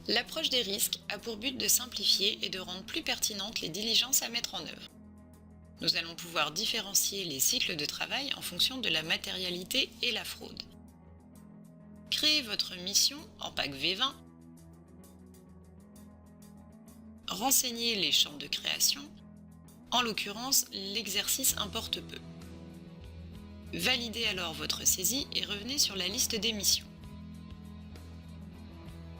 L'approche des risques a pour but de simplifier et de rendre plus pertinentes les diligences à mettre en œuvre. Nous allons pouvoir différencier les cycles de travail en fonction de la matérialité et la fraude. Créez votre mission en pack V20. Renseignez les champs de création. En l'occurrence, l'exercice importe peu. Validez alors votre saisie et revenez sur la liste des missions.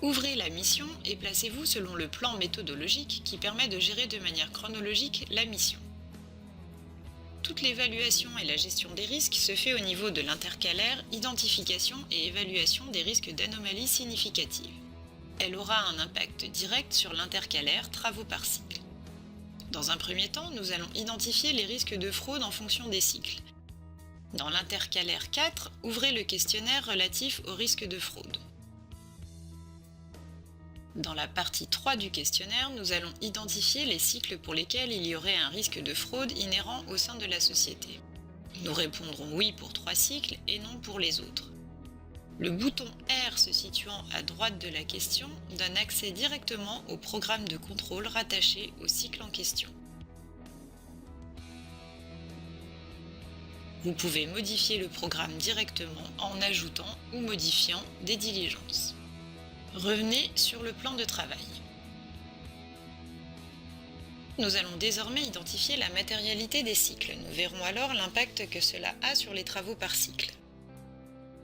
Ouvrez la mission et placez-vous selon le plan méthodologique qui permet de gérer de manière chronologique la mission. Toute l'évaluation et la gestion des risques se fait au niveau de l'intercalaire identification et évaluation des risques d'anomalies significatives. Elle aura un impact direct sur l'intercalaire travaux par cycle. Dans un premier temps, nous allons identifier les risques de fraude en fonction des cycles. Dans l'intercalaire 4, ouvrez le questionnaire relatif aux risques de fraude. Dans la partie 3 du questionnaire, nous allons identifier les cycles pour lesquels il y aurait un risque de fraude inhérent au sein de la société. Nous répondrons oui pour 3 cycles et non pour les autres. Le bouton R se situant à droite de la question donne accès directement au programme de contrôle rattaché au cycle en question. Vous pouvez modifier le programme directement en ajoutant ou modifiant des diligences. Revenez sur le plan de travail. Nous allons désormais identifier la matérialité des cycles. Nous verrons alors l'impact que cela a sur les travaux par cycle.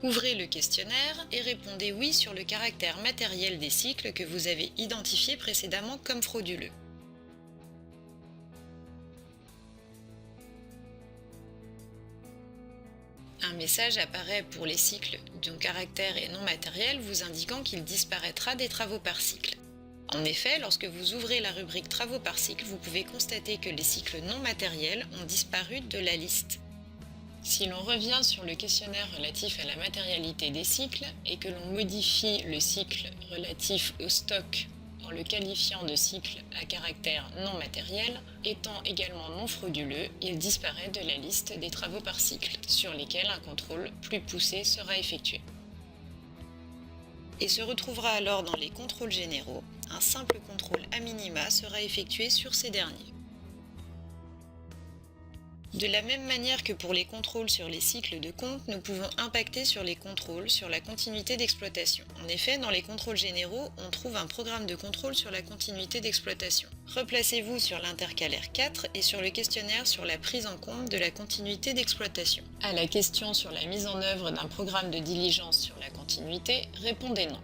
Ouvrez le questionnaire et répondez oui sur le caractère matériel des cycles que vous avez identifiés précédemment comme frauduleux. Un message apparaît pour les cycles dont caractère est non matériel vous indiquant qu'il disparaîtra des travaux par cycle. En effet, lorsque vous ouvrez la rubrique travaux par cycle, vous pouvez constater que les cycles non matériels ont disparu de la liste. Si l'on revient sur le questionnaire relatif à la matérialité des cycles et que l'on modifie le cycle relatif au stock en le qualifiant de cycle à caractère non matériel, étant également non frauduleux, il disparaît de la liste des travaux par cycle, sur lesquels un contrôle plus poussé sera effectué. Et se retrouvera alors dans les contrôles généraux, un simple contrôle à minima sera effectué sur ces derniers. De la même manière que pour les contrôles sur les cycles de compte, nous pouvons impacter sur les contrôles sur la continuité d'exploitation. En effet, dans les contrôles généraux, on trouve un programme de contrôle sur la continuité d'exploitation. Replacez-vous sur l'intercalaire 4 et sur le questionnaire sur la prise en compte de la continuité d'exploitation. À la question sur la mise en œuvre d'un programme de diligence sur la continuité, répondez non.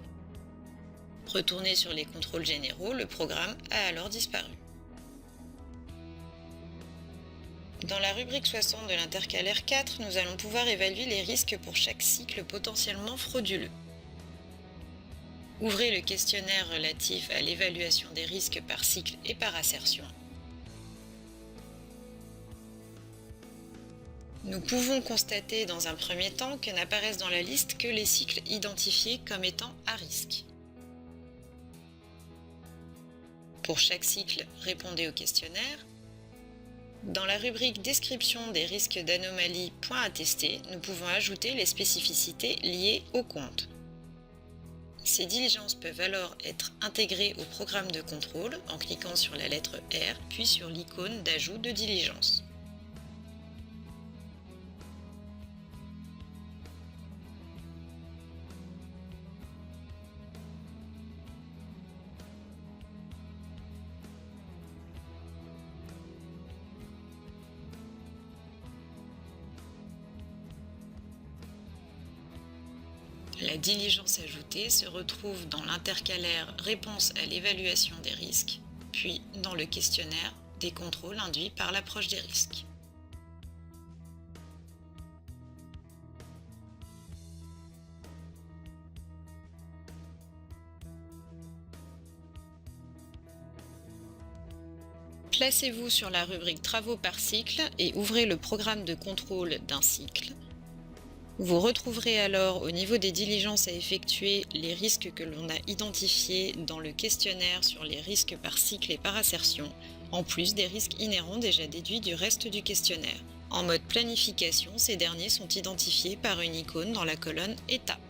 Retournez sur les contrôles généraux, le programme a alors disparu. Dans la rubrique 60 de l'intercalaire 4, nous allons pouvoir évaluer les risques pour chaque cycle potentiellement frauduleux. Ouvrez le questionnaire relatif à l'évaluation des risques par cycle et par assertion. Nous pouvons constater dans un premier temps que n'apparaissent dans la liste que les cycles identifiés comme étant à risque. Pour chaque cycle, répondez au questionnaire. Dans la rubrique Description des risques d'anomalie points à tester, nous pouvons ajouter les spécificités liées au compte. Ces diligences peuvent alors être intégrées au programme de contrôle en cliquant sur la lettre R, puis sur l'icône d'ajout de diligence. La diligence ajoutée se retrouve dans l'intercalaire Réponse à l'évaluation des risques, puis dans le questionnaire des contrôles induits par l'approche des risques. Placez-vous sur la rubrique Travaux par cycle et ouvrez le programme de contrôle d'un cycle. Vous retrouverez alors au niveau des diligences à effectuer les risques que l'on a identifiés dans le questionnaire sur les risques par cycle et par assertion, en plus des risques inhérents déjà déduits du reste du questionnaire. En mode planification, ces derniers sont identifiés par une icône dans la colonne État.